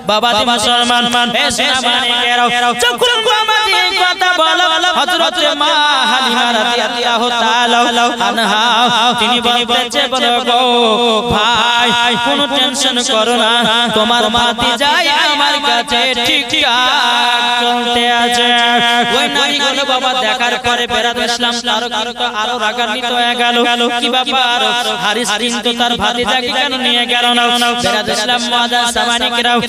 বাবাজি মুসলমান মানিকেরাও যখন বাবাজি কথা বলো হযরত মা হালিমা রাদিয়াল্লাহু তাআলা আনহা তিনি বলতেছে বলো গো ভাই কোনো টেনশন করো না তোমার ভাতিজাই আমার কাছে ঠিকঠাক চলতে আছে ওই নারীগুলো বাবা দেখার পরে বেরাদ ইসলাম আরো রাগান্বিত হয়ে গেল কি ব্যাপার হারিস কিন্তু তার ভাতিজাকে কেন নিয়ে গেল না বেরাদ ইসলাম মুআজ্জাজ সামানিকেরাও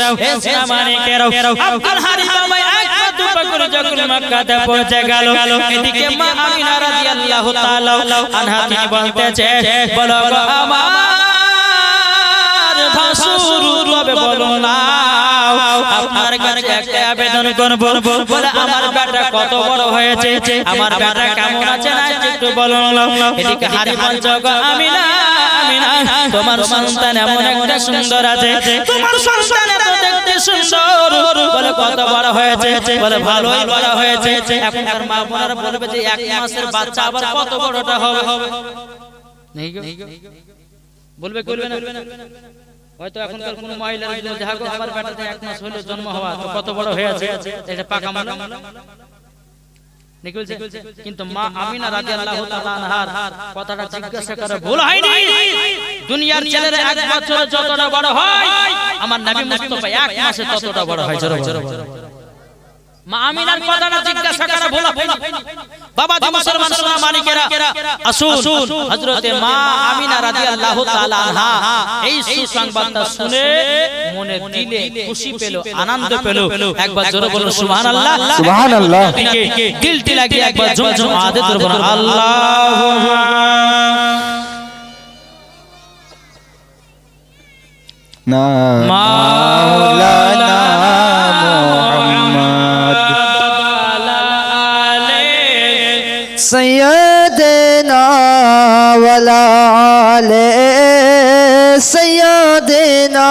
আব্দুল হারিস বাবা এক দুপা করে যখন মক্কাতে পৌঁছে গেল এদিকে মা আমিনা রাদিয়াল্লাহু তাআলা আনহা তিনি বলতেছে বলো গো আমার ভাসুর তবে বলো না আপনার কাছে একটা আবেদন করব বলে আমার বেটা কত বড় হয়েছে আমার বেটা কেমন আছে না একটু বলুন এদিকে হারি বলছ গো আমিনা তোমার সন্তান এমন একটা সুন্দর আছে তোমার সন্তান এত দেখতে সুন্দর বলে কত বড় হয়েছে বলে ভালোই বড় হয়েছে এখন আর মা বোনেরা বলবে যে এক মাসের বাচ্চা আবার কত বড়টা হবে নেই গো বলবে না হয়তো এখনকার কোন মহিলার জন্য দেখো আমার বেটাতে এক মাস হলো জন্ম হওয়া তো কত বড় হয়েছে এটা পাকা মানা নিকলছে কিন্তু মা আমিনা রাদিয়াল্লাহু তাআলা আনহার কথাটা জিজ্ঞাসা করে ভুল হয়নি দুনিয়ার ছেলেরা এক বছর যতটা বড় হয় আমার নবী মুস্তাফা এক মাসে ততটা বড় হয় জোরে মা আমিনার কথাটা জিজ্ঞাসা করে ভুল হয়নি বাবাজি মুসলমান সোনা মানিকেরা আসুন হযরত মা আমিনা রাদিয়াল্লাহু তাআলা আনহা এই সুসংবাদটা শুনে মনে দিলে খুশি পেল আনন্দ পেল একবার জোরে বলুন সুবহানাল্লাহ সুবহানাল্লাহ দিলটি লাগিয়ে একবার জমজম আদে জোরে বলুন আল্লাহু না মাওলানা سيدنا ولا علي سيدنا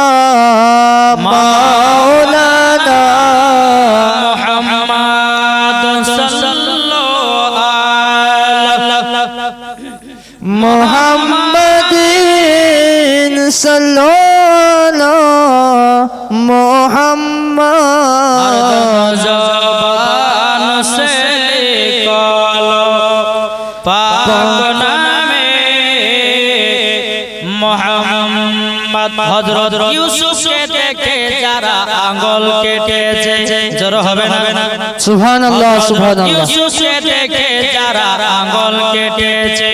مولانا محمد صلى الله على محمد صلى الله محمد زبان سے হযরত ইউসুফকে দেখে যারা আঙ্গুল কেটেছে জোরে হবে না সুবহানাল্লাহ সুবহানাল্লাহ ইউসুফকে দেখে যারা আঙ্গুল কেটেছে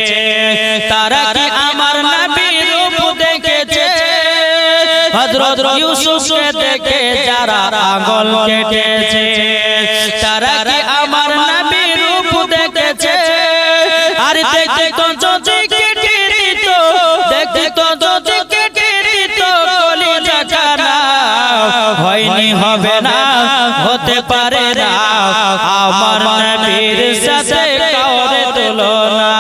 তারা কি আমার নবীর রূপ দেখেছে হযরত ইউসুফকে দেখে যারা আঙ্গুল কেটেছে তারা কি আমার নবীর রূপ দেখেছে আর দেখতে তো যদি কেটে দিত দেখতে তো যদি কেটে দিত কলিজা কানা হয়নি হবে না হতে পারে না আমার নবীর সাথে কাউরে তুলনা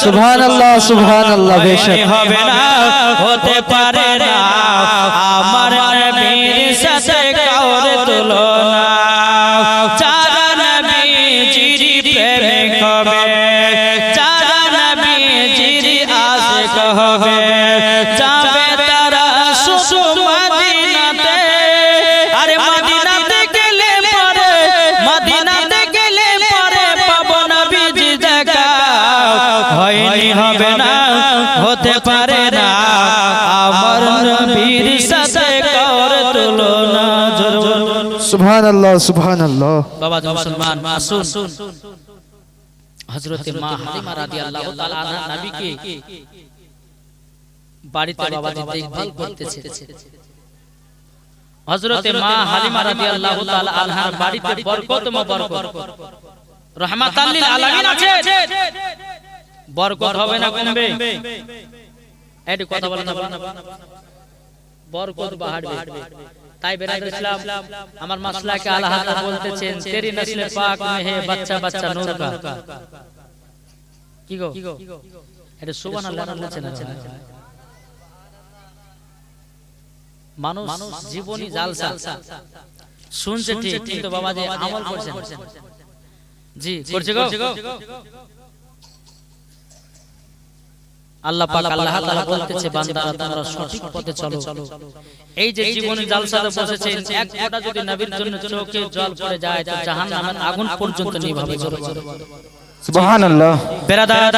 সুবহানাল্লাহ সুবহানাল্লাহ বেশক হবে না হতে পারে না আমার নবীর সাথে কাউরে তুলনা যারা নবীজির প্রেমিক হবে যারা নবীজির আশিক হবে যাবে তারা শুধু মদিনাতে আরে মদিনাতে গেলে পরে পাবো নবীজি দেখা হয়নি হবে না হতে পারে না আমার নবীর সাথে কাউরে তুলনা সুবহানাল্লাহ সুবহানাল্লাহ বাবা মুসলমান আসুন হযরত মা হালিমা রাদিয়াল্লাহু তাআলা আনহা নবীকে বাড়িতে বাবাজি দেখভাল করতেছে হযরত মা হালিমা রাদিয়াল্লাহু তাআলা আনহার বাড়িতে বরকতময় বরকত রহমাতাল লিল আলামিন আছে বরকত হবে না কমবে একটু কথা বলেন না বরকত বাড়বে তাই বেরাদ ইসলাম আমার মাসলাকে আলা হাজরত বলতেছেন তেরি নসলে পাক মে হে বাচ্চা বাচ্চা নূর কা কি গো এটা সুবহানাল্লাহ বলছেন না মানুষ জীবনী জালসা শুনছে ঠিক কিন্তু বাবাজি আমল করছেন জি করছে গো আল্লাহ পাক আল্লাহ তাআলা বলতেছে বান্দারা তোমরা সঠিক পথে চলো। এই যে জীবনে জালসাতে বসেছেন, এক ফোঁটা যদি নবীর জন্য চোখে জল পড়ে যায় তো জাহান্নামের আগুন পর্যন্ত নিভাবে। সুবহানাল্লাহ। বেরাদার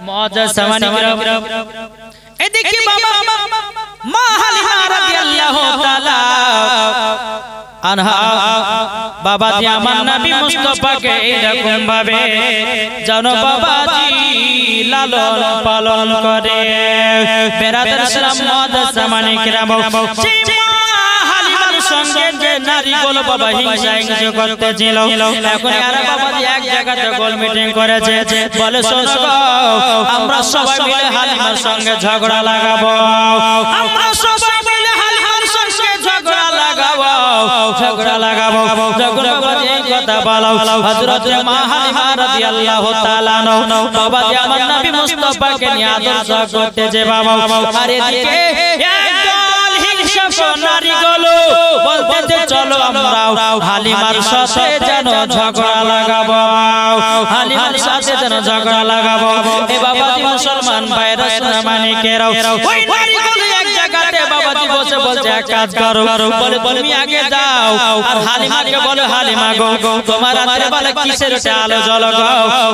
মুআজ্জাজ সামানী কিরাম, এদিকে বাবা মা হালিমা রাদিয়াল্লাহু তাআলা আনহা বাবাজি আমার নবী মুস্তাফাকে এরকম ভাবে জানো বাবাজি লালন পালন করে। বেরাদার ইসলাম মুআজ্জাজ সামানী কিরাম, সঙ্গে যে নারীগুলো বাবা হিংসা করতেছিল, এখন এরা বাবাজি এক জায়গাতে গোল মিটিং করেছে, বলে শোনো আমরা সবাই মিলে হালিমার সঙ্গে ঝগড়া লাগাবো, আমরা সবাই মিলে হালিমার সঙ্গে ঝগড়া লাগাবো, ঝগড়া লাগাবো। যখন বাবাজি এই কথা বলো, হযরত মা হালিমা রাদিয়াল্লাহু তাআলা আনহা বাবাজি আমার নবী মুস্তাফাকে নিয়ে আদর্শ করতেছে বাবা। আর এদিকে নারীগুলো বলতে চলো আমরাও হালিমার সাথে যেন ঝগড়া লাগাবো, হালিমার সাথে যেন ঝগড়া লাগাবো। এ বাবাজি মুসলমান ভাইরা সোনামানিকেরাও, ওই নারীগুলো এক জায়গাতে বাবাজি বসে বলছে এক কাজ করো, বলে তুমি আগে যাও আর হালিমাকে বলো হালিমা গো তোমার রাতের বেলা কিসের আলো জ্বলো,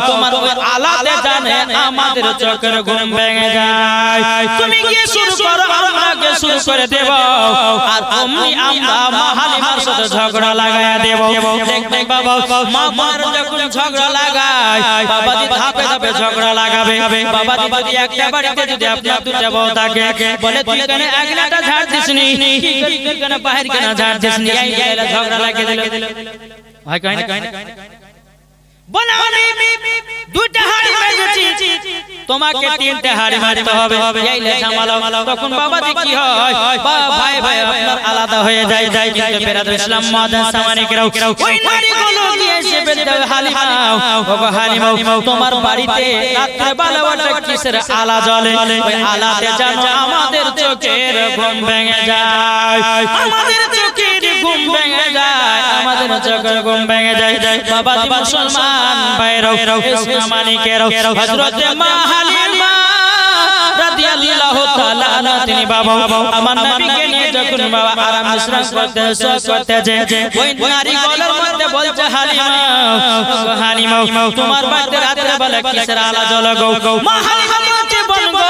তোমার ওই আলাতে জানে আমাদের চোখের ঘুম ভেঙে যায়, তুমি গিয়ে শুরু করো, আমরা গিয়ে শুরু করে দেব, আর অমনি আমরা মা হালিমার সাথে ঝগড়া লাগায়া দেব। দেখবে বাবা মা মার যখন ঝগড়া লাগায় বাবাজি ধাপে ধাপে ঝগড়া লাগাবে। বাবাজি যদি একটা বাড়িতে যদি আপনার দুটো বউ থাকে, বলে তুই কেন আগলাটা ঝাড় দিসনি, তুই কেন বাহির কেন ঝাড় দিসনি, এই গেলে ঝগড়া লাগিয়ে দিল। ভাই কই না বলে আমি দুইটা হাড়ি মেরেছি, তোমাকে তিনটে হাড়ি মারতে হবে, এই লে ঝামালো। তখন বাবাজি কি হয়, ভাই ভাই আপনার আলাদা হয়ে যায়। কিন্তু বেরাদুল ইসলাম মুআজ্জাজ সামানী কিরাম, ওই নারীগুলো গিয়ে এসে বলতে হালিমা ওগো হালিমা তোমার বাড়িতে রাতে বেলা ওটা কিসের আলা জ্বলে, ওই আলাতে জানো আমাদের চোখের ঘুম ভেঙে যায়, আমাদের চোখের ঘুম ভেঙে যায়, আমাদের চোখের ঘুম ভেঙে যায়। বাবাজি মুসলমান ভাইরাও সোনামানিকেরাও, হযরত মা হালিমা রাদিয়াল্লাহু তাআলা আনহা তিনি বাবা আমার নবীকে নিয়ে যখন বাবা আরাম বিশ্রাম করতেছে, ওই নারীগুলোর মধ্যে বলছে হালিমা ওগো হালিমা তোমার বাড়িতে রাতের বেলা কিসের আলো জ্বলে গো। মা হালিমা বলছে বলবো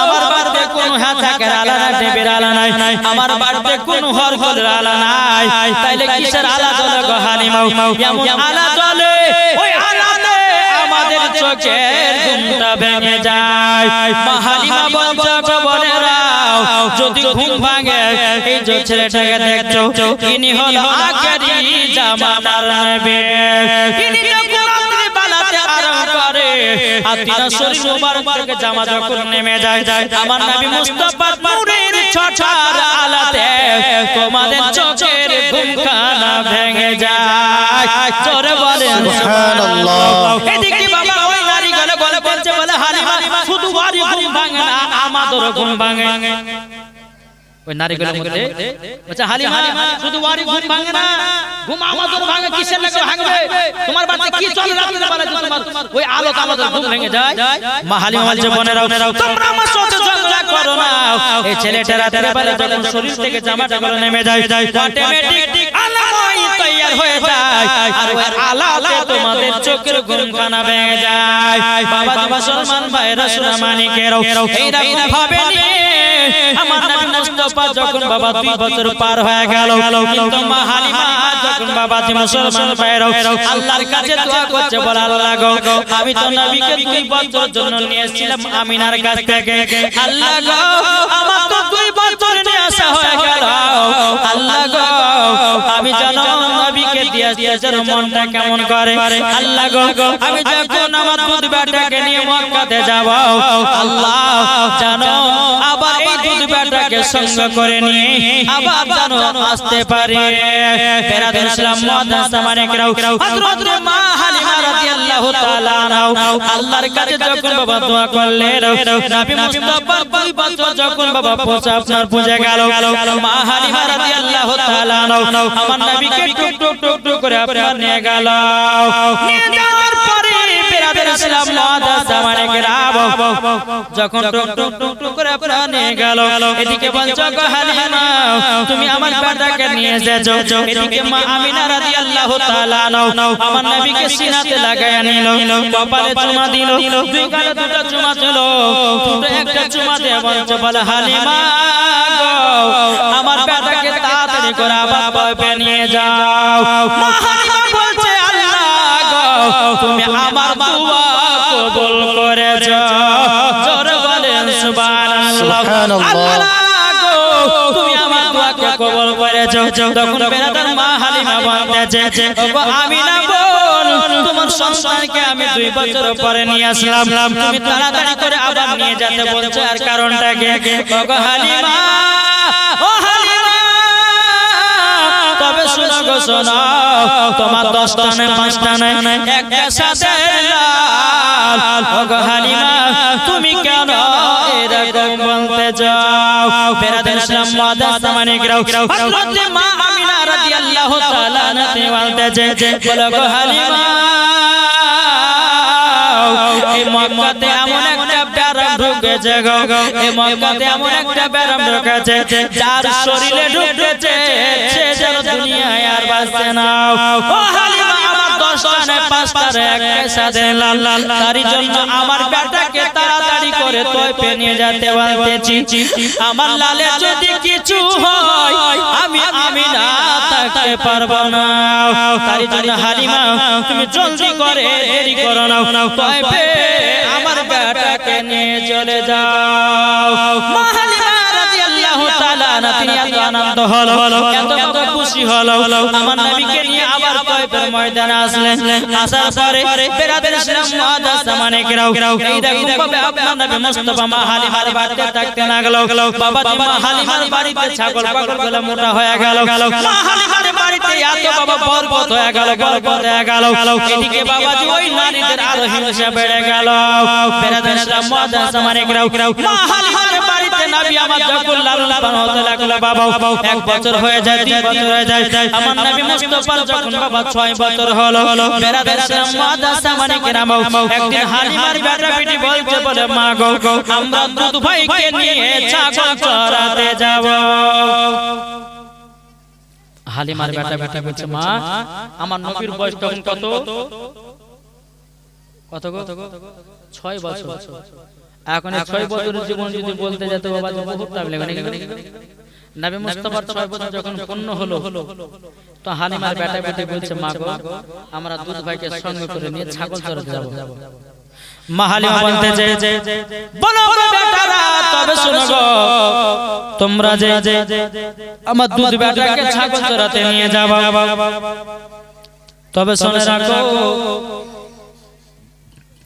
আমার বাড়িতে কোনো হাতাকের আলো নাই, টেবির আলো নাই, আমার বাড়িতে কোনো হরগলের আলো নাই, তাইলে কিসের আলো জ্বলে গো হালিমা, এমন আলো জ্বলে ওই আলোতে আমাদের চোখের ঘুমটা ভেঙে যায়। মা হালিমা বলছে গো বোনেরাও যদি ঘুম ভাঙে, এই যে ছেলেটাকে দেখছো ইনি হলো আখেরি জামানার নবী, ইনি যখন রাত্রে বেলাতে আরাম করে আর তিন শরীর মুবারক থেকে জামা যখন নেমে যায়, আমার নবী মুস্তাফার নূরের ছটার আলোতে তোমাদের চোখের ঘুমখানা ভেঙে যায়। জোরে বলেন সুবহানাল্লাহ। এদিকে বাবা ওই নারীগুলো বলছে বলে হালিমা শুধু বাড়ি ঘুম ভাঙে না আমাদের ঘুম ভাঙে। ওই নারীগুলো বলছে হালিমা শুধু বাড়ি ঘুম ভাঙে না, ঘুম আমাদের ভাঙে, কিসের লাগে ভাঙবে, তোমার বাড়িতে কি চলে রাতের বেলা তোমার ওই আলো আমাদের ঘুম ভেঙে যায়। মা হালিমা বলছে বোনেরাও তোমরা আমার সাথে ঝগড়া করো না, এই ছেলেটা রাতের বেলা যখন শরীর থেকে জামাটা গুলো নেমে যায় অটোমেটিক আলোয় তৈয়ার হয়ে যায়, আর ওই আলোতে তোমাদের চোখের ঘুমখানা ভেঙে যায়। বাবা মুসলমান ভাইরা সোনামানিকেরাও এইরকম ভাবে আমার নবী মুস্তাফা যখন বাবা 2 বছর পার হয়ে গেল, কিন্তু মা হালিমা যখন বাবাজি মুসলমান ভাইরাও আল্লাহর কাছে দোয়া করছে, বলে আল্লাহ গো আমি তো নবীকে 2 বছর জন্য নিয়ে এসেছিলাম আমিনার কাছ থেকে, আল্লাহ গো আমার তো 2 বছর নিয়ে আসা হয়ে গেল, আল্লাহ গো আমি জানো নবীকে দিয়েছেন মনটা কেমন করে, আল্লাহ গো আমি যখন আমার দুধ বেটাকে নিয়ে মক্কাতে যাব, আল্লাহ জানো আবার এই দুধ বেটাকে সঙ্গ করে নিয়ে আবার জানো আসতে পারি। বেরাদুল ইসলাম মুআজ্জাজ সামানী কিরাম, হযরত মা হালিমা রাদিয়াল্লাহু তাআলা আনহা আল্লাহর কাছে যখন বাবা দোয়া করলেন, নবী মুস্তাফার 2 বছর যখন বাবা পৌঁছে আপনার পৌঁছে গেল, মা হালিমা রাদিয়াল্লাহু তাআলা আনহা আমার নবীকে টুক টুক টুক টুক করে আপনার নিয়ে গেল, নিয়ে যাওয়ার পরে বেরাদুল ইসলাম মুআদ্দাস জামানে কেরাম যখন টুক টুক টুক টুক করে প্রাণে গেল এদিকে বলছো গো হালিমা তুমি আমার বেটাকে নিয়ে এসেছো এদিকে মা আমিনা রাদিয়াল্লাহু তাআলা নাও আমার নবীকে সিনাতে লাগায়া নিল কপালে চুমা দিল দুই গালে দুটো চুমা দিল দুটো একটা চুমা দিয়ে বলছো বলে হালিমা গো আমার বেটাকে তাড়াতাড়ি করে আবার কবে নিয়ে যাও মা হালিমা বলছে আল্লাহ গো তুমি আমার দোয়া কবুল করেছো জোরে বলেন সুবহানাল্লাহ আল্লাহ গো তুমি আমার দোয়াকে কবুল করেছো তখন বেরাদার মা হালিমা বলতেছে ওগো আমিনা বোন তোমার সন্তানকে আমি 2 বছর পরে নিয়ে আসলাম তুমি তাড়াতাড়ি করে আবার নিয়ে যেতে বলছো আর কারণটা কি ওগো হালিমা ও হালিমা তবে শুনো গো শোনো তোমার 10টা নয় 5টা নয় একটা সাথে লাল ওগো হালিমা তুমি কেন এরকম বলতে যাও বেরাদার ইসলাম মুআদ্দাস জামানে কেরাম হযরত মা আমিনা রাদিয়াল্লাহু তাআলা আনহা বলতেছে বলো গো হালিমা এই মক্কাতে এমন একটা ব্যারাম ঢুকেছে গো এই মক্কাতে এমন একটা ব্যারাম ঢুকেছে যার শরীরে ঢুকেছে সে যেন দুনিয়ায় আর বাঁচতে না ও হালিমা আমার 10টা নয় 5টা একটা সাথে লাল লাল তারই জন্য আমার বেটাকে তাড়াতাড়ি করে তয়ফে নিয়ে যেতে বলতেছি আমার লালে যদি কিছু হয় আমি আমিনা থাকতে পারবো না তারই জন্য হালিমা তুমি জলদি করে দেরি করো না তয়ফে আমার বেটাকে নিয়ে চলে যাও মা হালিমা রাদিয়াল্লাহু তাআলা তিনি এত আনন্দ হলো এত খুশি হলো আমার নবীকে নিয়ে আবার তয়ফের ময়দানে আসলেন আসার পরে বেরাদার ইসলাম মুআদ্দাস জামানে কেরাম এইরকম ভাবে আপনার নবী মুস্তাফা মা হালিমার বাড়িতে থাকতে লাগলো বাবা মা হালিমার বাড়িতে ছাগল পাগল মোটা হয়ে গেল মা হালিমার বাড়িতে এত বাবা বরকত হয়ে গেল বরকত হয়ে গেল এদিকে বাবাজি ওই নারীদের আরো হিংসা বেড়ে গেল বেরাদার ইসলাম মুআদ্দাস জামানে কেরাম মা হালিমার বাড়িতে নবী আমার যখন লালন পালন হতে লাগলো বাবা 1 বছর হয়ে যায় 2 বছর হয়ে যায় আমার নবী মুস্তাফার যখন বাবা 6 বছর হলো বেরাদার ইসলাম মুআদ্দাস জামানে কেরাম একদিন হালিমার বেটা বেটি বলছে বলে মা গো আমরা দুধ ভাইকে নিয়ে ছাগল চরাতে যাব হালিমার বেটা বেটি বলছে মা আমার নবীর বয়স তখন কত কত গো 6 বছর এখন 6 বছরের জীবন যদি বলতে যেত বাবা বহুত টাইম লাগে নবী মুস্তাফার 6 বছর যখন পূর্ণ হলো তো হালিমার বেটা বেটি বলছে মা গো আমরা দুধ ভাইকে সঙ্গে করে নিয়ে ছাগল চরাতে যাব মা হালিমা বলতেছে বলো গো বেটারা তবে শুনো গো তোমরা যে আমার দুধ বেটাকে ছাগল চরাতে নিয়ে যাবা তবে শুনে রাখো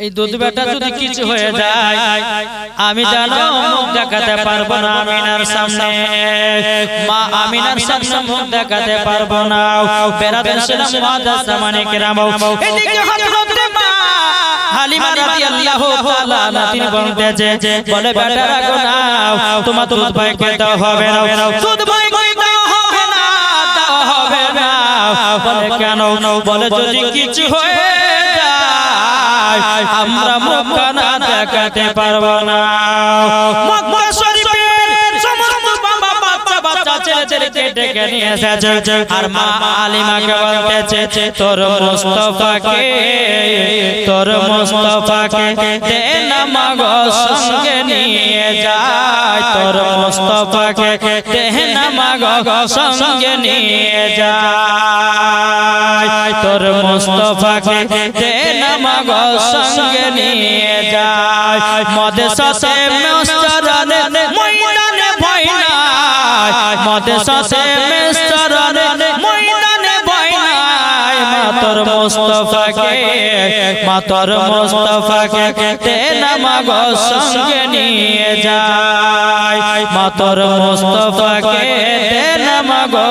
এই দুধ বেটা যদি কিছু হয়ে যায় আমি জানো মুখ দেখাতে পারবো না আমিনার সামনে মা আমিনার সামনে মুখ দেখাতে পারবো না বেরাদার ইসলাম মুআদ্দাস জামানে কেরাম এদিকে হযরত মা হালিমা রাদিয়াল্লাহু তাআলা তিনি বলতেছে বলে বেটারা গো নাও তোমার দুধ ভাইকে দাও হবে না দুধ ভাইকে দাও হবে না দাও হবে না বলে কেন বলে যদি কিছু হয়ে আমরা মুখখানা দেখাতে পারবো না মক্কা শরীফের সমস্ত বাবা বাচ্চা বাচ্চা ছেলেদেরকে ডেকে নিয়ে এসেছে আর মা আলিমাকে বলতেছে তোর মুস্তাফাকে দে না মা গো সঙ্গে নিয়ে যায় তোর মুস্তাফাকে দে না মা গো সঙ্গে নিয়ে যায় তোর মুস্তাফাকে দে না মা গো সঙ্গে নিয়ে যায় মদে সাথে মেস্তরানে ময়দানে ভয় নাই মদে সাথে মেস্তরানে ময়দানে ভয় নাই মা তোর মুস্তাফাকে দে না মা গো সঙ্গে নিয়ে যায় মা তোর মুস্তাফাকে দে না মা গো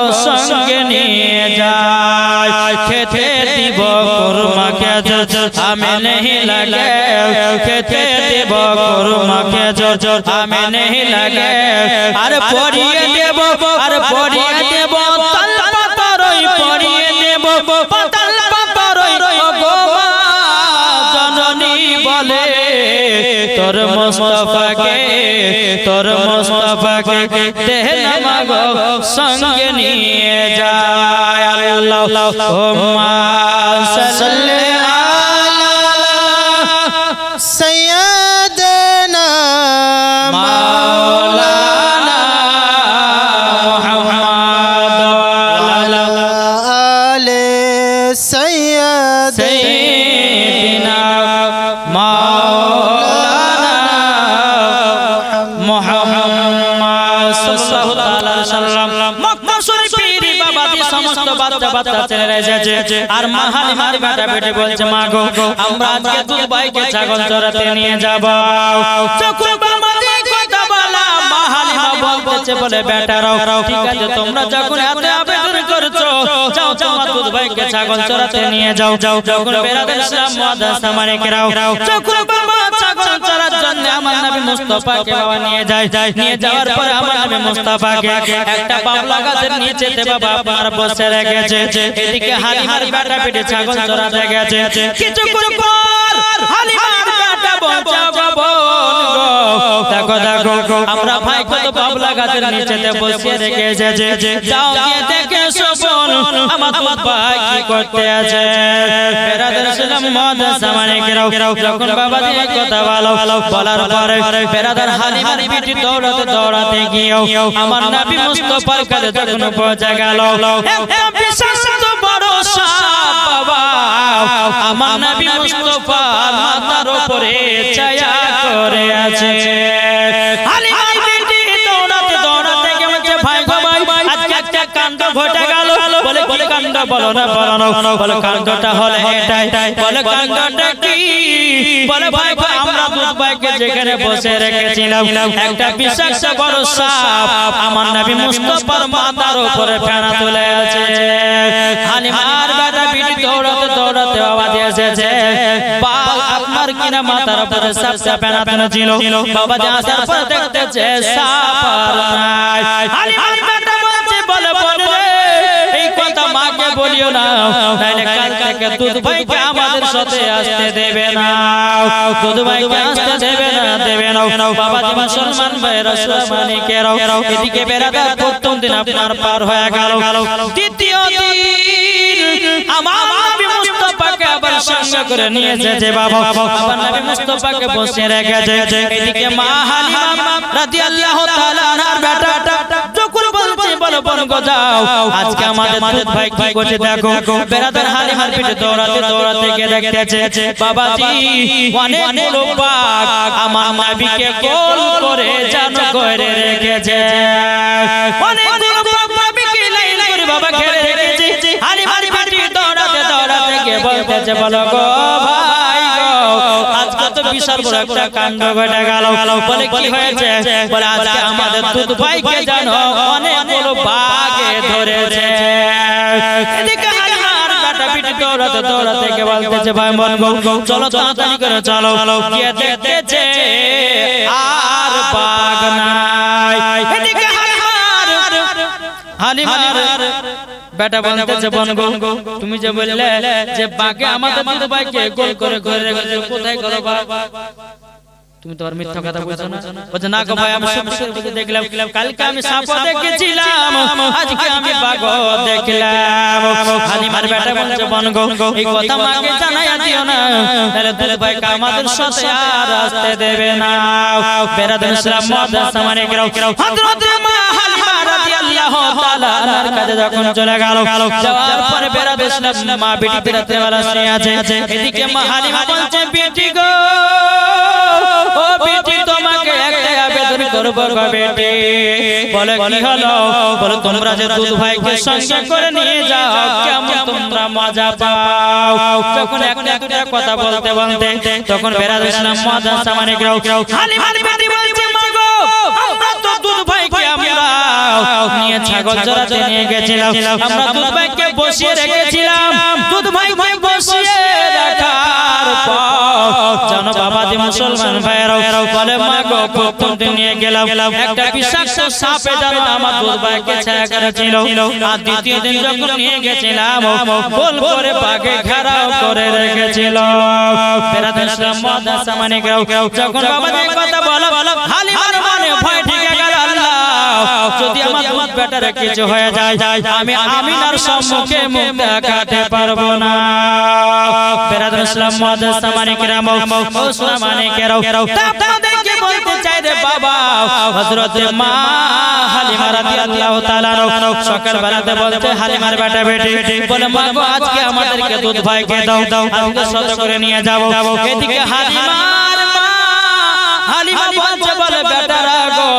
সঙ্গে নিয়ে যায় খেতে দিব কুরমাকে আমি नहीं लगे खेते देव कुरमाके जोर আমি नहीं लगे अरे पड़िए देव अरे पड़िए देव तल पातरई पड़िए देव तल पातरई गो मा जननी তোর মুস্তাফাকে দেহনা মাগো সঙ্গে নিয়ে যায় আল্লাহুম্মা সাল্লি سيدنا مولانا محمد وعلى آل سيدنا مولانا محمد صلى الله عليه وسلم মক্কা শরীফের বাবাজি সমস্ত বাচ্চা ছেলেরা এসেছে আর মা হালিমার বেটা বেটি বলছে মা গো আমরা আজকে দুবাইকে ছাগল চড়াতে নিয়ে যাব যখন বাবাজি কথা বলা মা হালিমা বলতেছে বলে বেটারাও ঠিক আছে তোমরা যখন এত আবেদন করছো যাও তোমার দুবাইকে ছাগল চড়াতে নিয়ে যাও যখন বেরাদের ইসলাম মুআদ্দাস আমারে কেরাও যখন বাবা ছাগল চড়ার জন্য আমার নবী মুস্তাফাকে বাবা নিয়ে যাওয়ার পরে আমার নবী মুস্তাফাকে একটা বাবলা গাছের নিচেতে বাবা আপনার বসে রেখেছে এদিকে হালিমার বেটা বেটি ছাগল চড়াতে গেছে কিছুক্ষণ পর হালিমার বেটা বলছে গো বোন গো দেখো আমরা ভাই কত বাবলা গাছের নিচেতে বসে রেখে এসেছে যাও গিয়ে দেখে শোন আমার ভাই কি করতে আছে বেরাদের ইসলাম মুআদ্দাস আমারে কেরাও যখন বাবাজি এই কথা বলার পরে বেরাদার হালিমার বেটি দৌড়াতে গিয়েও আমার নবী মুস্তাফার কাছে যখন পৌঁছে গেল একটা বিশাল বড় সাপ বাবা আমার নবী মুস্তাফার মাথার উপরে ছায়া করে আছে হালিমার বেটি দৌড়াতে গেছে ভাই গো ভাই আজকে একটা কাণ্ড ঘটে গেল বলে কি কাণ্ড বলো না বলে কাণ্ডটা হলো এটাই বলে কাণ্ডটা কি বলে ভাই আমরা দুবাইকে যেখানে বসে রেখেছিলাম একটা বিষাক্ত বড় সাপ আমার নবী মুস্তাফার মাথার উপরে ফেনা তুলে আছে হালিমার বেটা বেটি দৌড়াতে আওয়াজ এসেছে আপনার কিনা মাথার উপরে সাপটা ফেনা তুলেছিল বাবা যে আসার পর দেখতেছে সাপ আর নাই হালিমার বেটা বলছে বলে রে এই কথা মাকে বলিও না তাইলে কাল থেকে দুধ ভাইকে আমাদের সাথে আসতে দেবে না দুধ ভাইকে আসতে দেবে না বাবা যে মুসলমান ভাইরা সুমানিকেরাও এদিকে বেরাদার প্রথম দিন আপনার পার হয়ে গেল দ্বিতীয় দিন আমার নবী মুস্তাফাকে আবার সঙ্গে করে নিয়ে এসেছে বাবা আমার নবী মুস্তাফাকে বসে রেখেছে এদিকে মা হালিমা রাদিয়াল্লাহু তাআলা আনহার বেটা যখন বলছে বলো বোন গো যাও আজকে আমাদের দুধ ভাই কি করছে দেখো বেরাদার হালিমার পিঠে দৌড়াতে গিয়ে দেখতেছে বাবাজি অনেকগুলো বাঘ আমার নবীকে গোল করে জানো করে রেখেছে অনেকগুলো বাঘ নবীকে লাইন করে বাবা ঘিরে রেখেছে হালিমার পিঠে দৌড়াতে গিয়ে বলতেছে বলো গো ভাই গো আজকে তো বিশাল বড় একটা কাণ্ড ঘটে গেল বলে কি হয়েছে বলে আজকে আমাদের দুধ ভাইকে জানো অনেকগুলো বাঘে ধরেছে এদিকে হালিমার বেটা বেটি দৌড়াতে গিয়ে বলতেছে ভাই মন গো চলো তাড়াতাড়ি করে চলো গিয়ে দেখতেছে আর বাঘ নাই এদিকে হালিমার বেটা বলতেছে বোন গো তুমি যে বললে যে বাঘে আমাদের দুধ ভাইকে গোল করে ঘরে রেখেছে কোথায় করো বাবা তুমি তো আর মিথ্যা কথা বলছো না বলছে না গো ভাই আমি সত্যি দেখলাম কালকে আমি সাপ দেখেছিলাম আজকে আমি বাঘ দেখলাম হালিমার বেটা বলছে বোন গো এই কথা মাকে জানাই দিও না তাহলে দুধ ভাইকে আমাদের সাথে আর আসতে দেবে না বেরাদার ইসলাম মুআদ্দাস আমারে কেরাও হযরত মা হালিমা রাদিয়াল্লাহু তাআলা আনহার কাছে যখন চলে গেল যাওয়ার পরে বেরাদার ইসলাম মা বেটি বেরাতে वाला সে আছে এদিকে মা হালিমা বলছে বেটি গো ও বেটি তোমাকে একটা আবেদন করব গো বেটি বলে কি হলো বলে তোমরা যে দুধ ভাইকে সঙ্গে করে নিয়ে যাও কেমন তোমরা মজা পাও যখন একটা দুটা কথা বলতে তখন বেরাদার ইসলাম মুআদ্দাস আমারে কেরাও হালিমার বেটি বলছে মা গো আমরা তো দুধ ভাইকে আমরা নিয়ে ছাগল চড়াতে নিয়ে গেছিলাম আমরা দুধ ভাইকে বসিয়ে রেখেছিলাম দুধ ভাইকে বসিয়ে রাখার পর জানো বাবা দি মুসলমান ভাইরাও বলে মা গো করতে নিয়ে গেলাম একটা বিষাক্ত সাপে যেন আমার দুধ ভাইকে ছায়া করেছিল আর দ্বিতীয় দিন যখন নিয়ে গেছিলাম গোল করে পাকে ঘেরাও করে রেখেছিল বেরাদার মাদ্রাসা মানে যখন বাবা এই কথা বলো হালিমার মনে ভয় ঢেকে গেল আল্লাহ যদি আমার দুধ বেটার কিছু হয়ে যায় আমি আমিনার সম্মুখে মুখ দেখাতে পারবো না বেরাদার ইসলাম মাদ্রাসা মানে কিরাম ওসনা মানে কেরাও আপনাদেরকে বলতে চাই রে বাবা হযরত মা হালিমা রাদিয়াল্লাহু তাআলা সকাল বেলাতে বলতে হালিমার বেটা বেটি বলে মা গো আজকে আমাদেরকে দুধ ভাইকে দাও আজকে সদ করে নিয়ে যাব এদিকে হালিমার মা হালিমা বলছে বলে বেটারা গো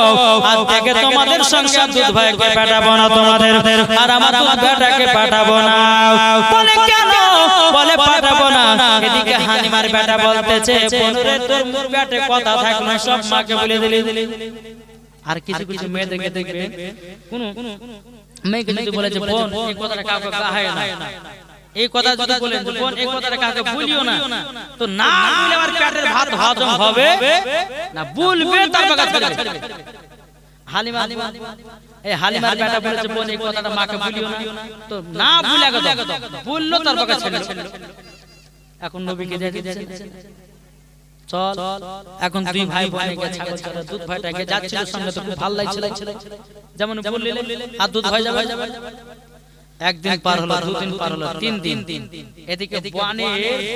আজ থেকে তোমাদের সঙ্গে দুধ ভাইকে পাঠাবো না তোমাদের আর আমার দুধ বেটাকে পাঠাবো না বলে কেন বলে পাঠাবো না এদিকে হালিমার বেটা বলতেছে বনুরে তোর মুখ বেটে কথা থাকলো সব মাকে বলে দিলি আর কিছু কিছু মেয়েদেরকে দেখবে কোন মেয়েকে যদি বলেছে বোন এই কথাটা কাউকে কাহায় না এই কথা যদি বলেন বোন এই কথাটা কাউকে বলিও না তো না বলে আর পেটের ভাত হজম হবে না বলবে তারপর কাজ করবে হালিমা এই হালিমার বেটা বলেছে বোন এই কথাটা মাকে বলিও না তো না বলে গেল বললো তারপর কাজ ছেড়ে এখন নবীকে যেতে দিচ্ছেন চল এখন দুই ভাই বোনকে ছাগল চড়া দুধ ভাইটাকে যাচ্ছিল সঙ্গে তো খুব ভালো লাগছিল যেমন বললে আর দুধ ভাই যাবে একদিন পার হলো দুদিন পার হলো তিন দিন এদিকে বনে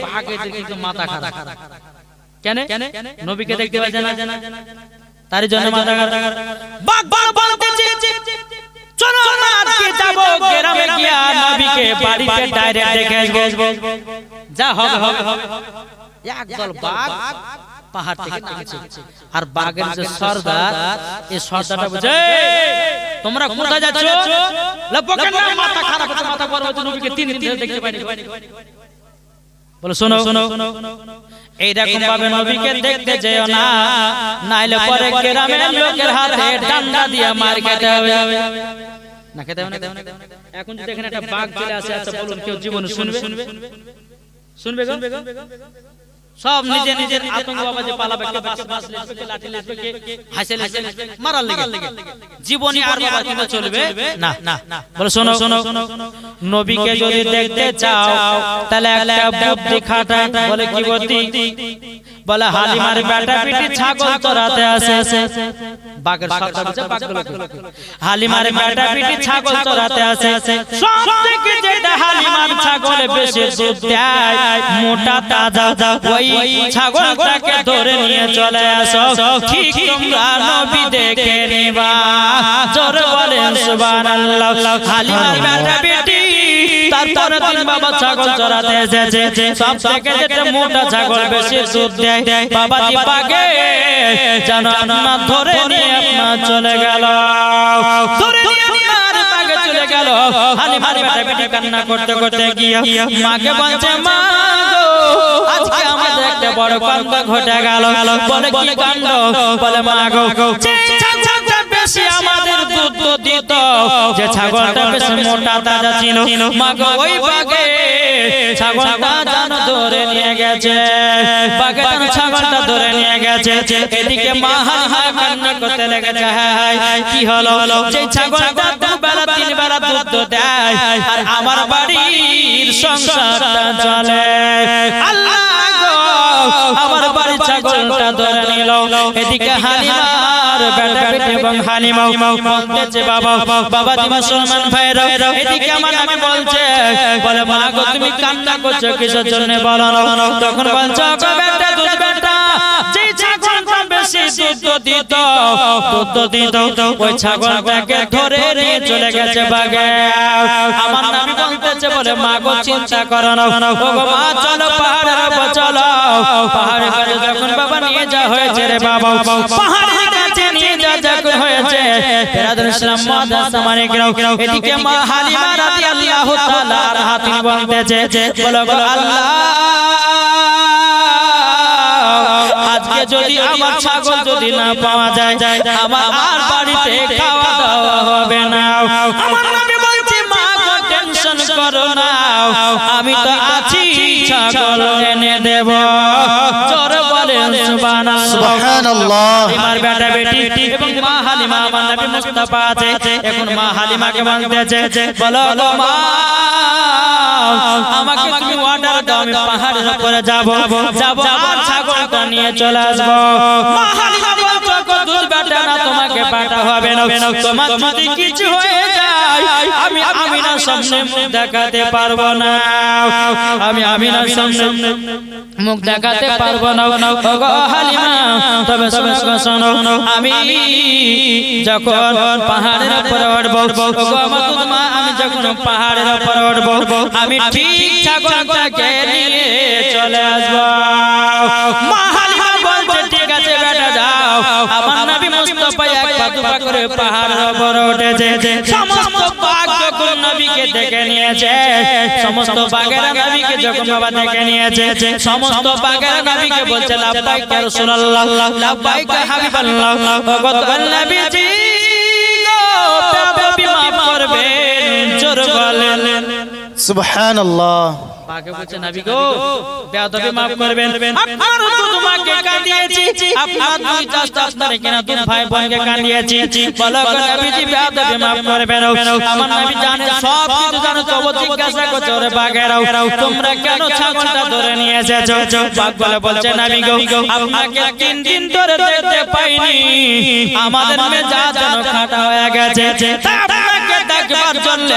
বাঘে দেখে মাথা খারাপ কেন নবীকে দেখতে পায় না তার জন্য মাথা খারাপ বাঘ বাঘ বলতেছে চলো না আজকে যাব গ্রামে গিয়া নবীকে বাড়িতে ডাইরেক্ট দেখে আসবো যা হবে হবে একদল বাঘ পাহাড় থেকে নামছে আর বাঘের যে সর্দার এই সর্দারটা বুঝে তোমরা কোথায় যাচ্ছ লপকের না মাথা খারাপ হচ্ছে মাথা গরম হচ্ছে নবীকে তিন দিন ধরে দেখতে পাইনি বলো শোনো এই রকম ভাবে নবীকে দেখতে যেও না নাইলে পরে গ্রামের লোকের হাতে ডান্ডা দিয়ে মার খেতে হবে না খেতে হবে না এখন যদি এখানে একটা বাঘ চলে আসে আচ্ছা বলুন কেউ জীবনে শুনবে গো সব নিজে নিজের আতঙ্ক বাবা যে পালাবে কে বাস লেসবে কে লাঠি লেসবে কে হাসে লেসবে মারার লাগে জীবনী আর বাবা কিন্তু চলবে না বলে শোনো নবীকে যদি দেখতে চাও তাহলে একটা বুদ্ধি খাটায় বলে কি বুদ্ধি বলে হালিমার বেটা পিটি ছাগল চড়াতে আসে বাঘের সত্তা বুঝে বাঘগুলো হালিমার বেটা পিটি ছাগল চড়াতে আসে সবথেকে যেটা হালিমার ছাগলে বেশি দুধ দেয় মোটা তাজা ওই ছাগলটাকে ধরে নিয়ে চলে আসো ঠিক তোমরা নবী দেখে নিবা জোরে বলেন সুবহানাল্লাহ হালিমার বেটা বেটি তারপরে দিন বাবা ছাগল চড়াতে এসেছে সবথেকে যেটা মোটা ছাগল বেশি দুধ দেয় বাবাজি বাগে জানো না ধরে নিয়ে আপনা চলে গেল ধরে নিয়ে আপনার বাগে চলে গেল হালিমার বেটা বেটি কান্না করতে করতে গিয়া মাকে বলছে মা গো আজকে আমাদের একটা বড় কাণ্ড ঘটে গেল বলে কি কাণ্ড বলে মা গো যে ছাগলটা বেশি আমাদের দুধ দিত যে ছাগলটা বেশি মোটা তাজা ছিল মা গো ওই বাগে ছাগলটা জানো ধরে নিয়ে গেছে বাগে জানো ছাগলটা ধরে নিয়ে গেছে এদিকে মা হায় কান্না করতে লেগেছে হায় কি হলো যে ছাগলটা দুবেলা তিন বেলা দুধ দেয় আর আমার বাড়ির সংসারটা চলে আল্লাহ গো আমার বাড়ির ছাগলটা ধরে নিল এদিকে হালিমার বেটা বেটি এবং হালিমা বলতেছে বাবা তুমি মুসলমান ভাইরা এদিকে আমার নামে বলছে বলে মা গো তুমি কান্না করছো কিসের জন্য বলো না তখন বলছো গো বেটা দুধ বেটা যে ছাগলটা বেশি দুধ দিত ওই ছাগলটাকে ধরে নিয়ে চলে গেছে বাগে আমার নামে বলতেছে বলে মা গো চিন্তা করো না ও গো মা চলো পাহাড়ের উপর চলো পাহাড়ের কাছে যখন বাবা নিয়ে যা হয়েছে রে বাবা পাহাড়ের কাছে নিয়ে যা যখন হয়েছে বেরাদর ইসলাম মাদ্রাসা মানে কেউ এদিকে মা হালিমা রাদিয়াল্লাহু তাআলা আনহা তিনি বলতেছে বলো গো আল্লাহ আজকে যদি আমার ছাগল যদি না পাওয়া যায় আমার বাড়িতে খাওয়া দাওয়া হবে না আমার নবী বলছে মা গো টেনশন করো না আমি তো আছি ছাগল এনে দেব জোরে বলে বলেন সুবহানাল্লাহ সুবহানাল্লাহ। আমার বেটা বেটি এবং মা হালিমা আমার নবী মুস্তাফা আছে এখন মা হালিমাকে বলতেছে বলো গো মা আমাকে তুমি অর্ডার দাও আমি পাহাড়ের উপরে যাব আর ছাগলটা নিয়ে চলে আসবো মা হালিমা বলতো দুধ বেটা না তোমাকে পাঠা হবে না তোমার যদি কিছু হয়ে যায় আমি আমিনার সামনে মুখ দেখাতে পারবো না আমি আমিনার সামনে মুখ দেখাতে পারবো না ওগো হালিমা তবে শোনো আমি যখন পাহাড়ের উপরে উঠবো ওগো আমার মা আমি যখন পাহাড়ের উপরে উঠবো আমি ঠিক ছাগলটাকে নিয়ে চলে আসবো মা হালিমা বলছে ঠিক আছে বেটা যাও আমার নবী মুস্তাফা এক পা দুপা করে পাহাড়ের উপরে উঠেছে সমস্ত বাঘ যখন নবীকে দেখে নিয়েছে সমস্ত বাঘেরা নবীকে যখন বাবা দেখে নিয়েছে সমস্ত বাঘেরা নবীকে বলছে লাব্বাইক ইয়া রাসূলুল্লাহ লাব্বাইক ইয়া হাবিবাল্লাহ ওগো নবীজি গো বেয়াদবি মাফ করবেন জোর বলেন সুবহানাল্লাহ। পাকে বলছে নবী গো বেয়াদবি maaf করবেন আপনার তো তোমাকে কাঁদিয়েছি আপনার দুই চাচা আপনার কেনা দুই ভাই বোনকে কাঁদিয়েছি বলো গো নবীজি বেয়াদবি maaf করবেন আমার নবী জানে সব কিছু জানো তবু জিজ্ঞাসা করছে ওরে বাঘেরাও তোমরা কেন ছাগলটা ধরে নিয়ে এসেছো বাঘ বলছে নবী গো আপনাকে 3 দিন ধরে দেখতে পাইনি আমাদের মেজাজ যেন খাটা হয়ে গেছে আপনাকে দেখবার জন্য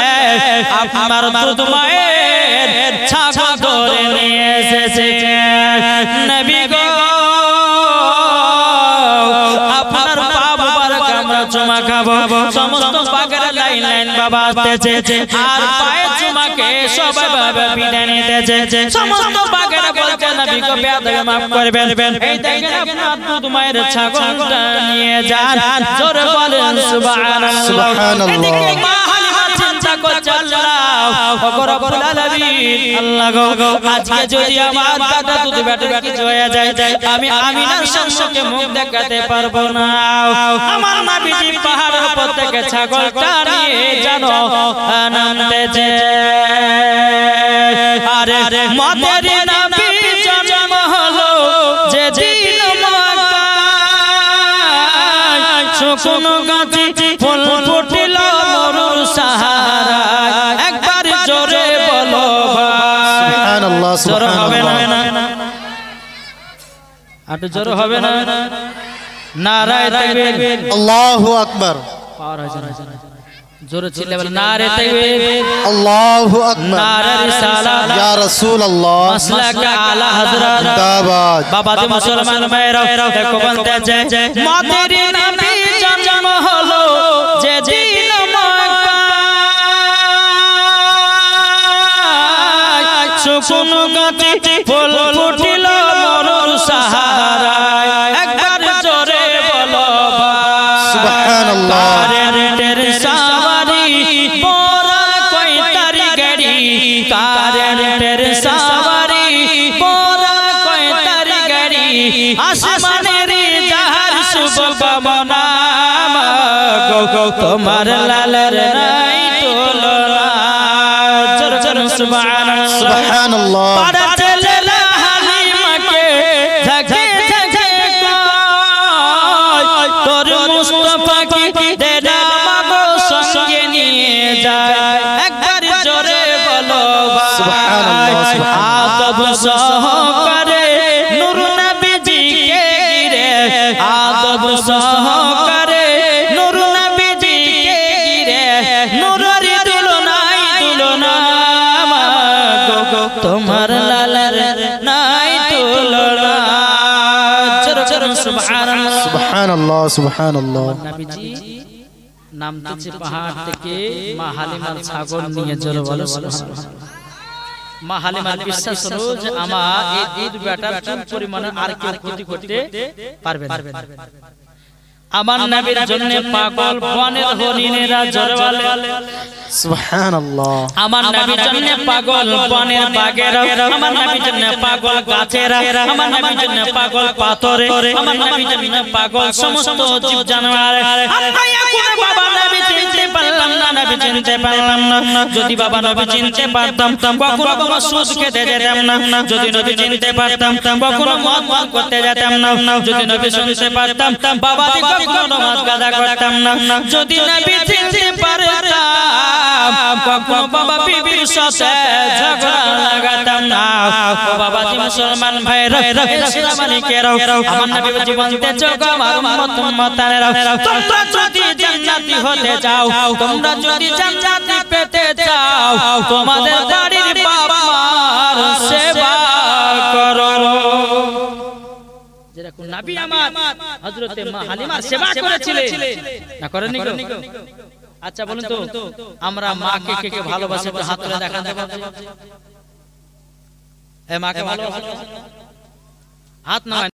আপনার দুধ মায়ের ছাগল ধরে নিয়ে এসেছে নবী গো আপনার পা মুবারক আমরা চুমা খাবো সমস্ত বাঘেরা লাইন লাইন বাবা আসতেছে আর পায়ে চুমাকে সবাই বাবা বিদায় নিতেছে সমস্ত বাঘেরা বলছে নবী গো বেয়াদবি maaf করবেন এই দেখেন আপনার দুধ মায়ের ছাগলটা নিয়ে যান জোরে বলেন সুবহানাল্লাহ সুবহানাল্লাহ। মা হালিমা চিন্তা করছে আল্লাহ ওগো রব্বুল আলামিন আল্লাহ গো আজকে যদি আমার দাদা দুধ বেটা কিছু হয়ে যায় আমি আমিনার সম্মুখে মুখ দেখাতে পারবো না আমার নবীজি পাহাড়ের উপর থেকে ছাগলটা নিয়ে জানো আনন্দেছে আরে মাদের নবী জন্ম হলো যে দিন মক্কায় শুকনো গাছে ফুল ফুটিল মরুর সাহারায় একবার জোরে বলো ভাই সুবহানাল্লাহ জোরে হবে সুবহানাল্লাহ। না আটু জোরে হবে না নারায়ে তাকবীর আল্লাহু আকবার। পাওয়ার হয়েছে না জোরে চিল্লে বলে নারে তাকবীর আল্লাহু আকবার। নারে রিসালাত ইয়া রাসূলুল্লাহ মাসলাক আলা হযরত জিন্দাবাদ। বাবা যে মুসলমান ভাইরা দেখো বলতেছে মাদের নবী জন্ম হলো যে দিন মক্কায় শুকনো গাছে ফুল ফুটিল মরুর সাহারায় একবার জোরে বলো ভাই সুবহানাল্লাহ। কারেন্টের সাওয়ারি পোরা কই তারি গাড়ি কারেন্টের সাওয়ারি পোরা কই তারি গাড়ি আসমানের জাহাজ শুভ পবনা গো তোমার লালের নাই তুলনা জোর জোর সুবহানাল্লাহ সুবহানাল্লাহ। পাড়া চলে হালিমাকে ঝাঁকে ঝাঁকে কয় তোর মুস্তাফাকে দে মাগো সঙ্গে নিয়ে যায় একবার জোরে বলো ভাই সুবহানাল্লাহ, সুবহানাল্লাহ। আদব সহকারে নূর নবীজিকে ঘিরে আদব সহকারে নূর নবীজিকে ঘিরে নূরের তুলনা মাগো তোমার লালের নাই তুলনা জোরে জোরে সুবহানাল্লাহ সুবহানাল্লাহ সুবহানাল্লাহ। নবীজি নামতেছে পাহাড় থেকে মা হালিমার ছাগল নিয়ে জোরে বলো সুবহানাল্লাহ মা হালিমার বিশ্বাস হলো যে আমার এই দুধ বেটার চুল পরিমাণে আর কেউ ক্ষতি করতে পারবে না আমার নবীর জন্য পাগল বনের হরিণেরা জোরে বলে সুবহানাল্লাহ। আমার নবীর জন্য পাগল বনের বাঘেরা আমার নবীর জন্য পাগল গাছেরা আমার নবীর জন্য পাগল পাথরে আমার নবীর জন্য পাগল সমস্ত জীব জানোয়ার আমরা এখন বাবা নবী চিনতে পারলাম না, নবী চিনতে পারলাম না। যদি বাবা নবী চিনতে পারতাম কখনো বাবা সুদ খেতে যেতাম না। যদি নবী চিনতে পারতাম কখনো মদ পান করতে যেতাম না। যদি নবী শুনতে পারতাম বাবা কখনো নামাজ কাজা করতাম না। যদি নবী চিনতে পারতাম কখনো বাবা বিবির সাথে ঝগড়া লাগাতাম না। ও বাবা জি মুসলমান ভাইরা, ইসলাম মালিকেরাও, আমার নবী জীবনতে চোখ আমার উম্মতানেরা, তোমরা যদি জান্নাতি হতে চাও, তোমরা যদি জান্নাতি পেতে চাও, তোমাদের বাড়ির বাপ মার সেবা করো। যেরকম নবী আমার হযরতে মা হালিমার সেবা করেছিলেন, না করেননি গো? আচ্ছা বলুন তো, আমরা মাকে কে কে ভালোবাসে একটু হাত তুলে দেখান তো। এ মাকে ভালোবাসে হাত না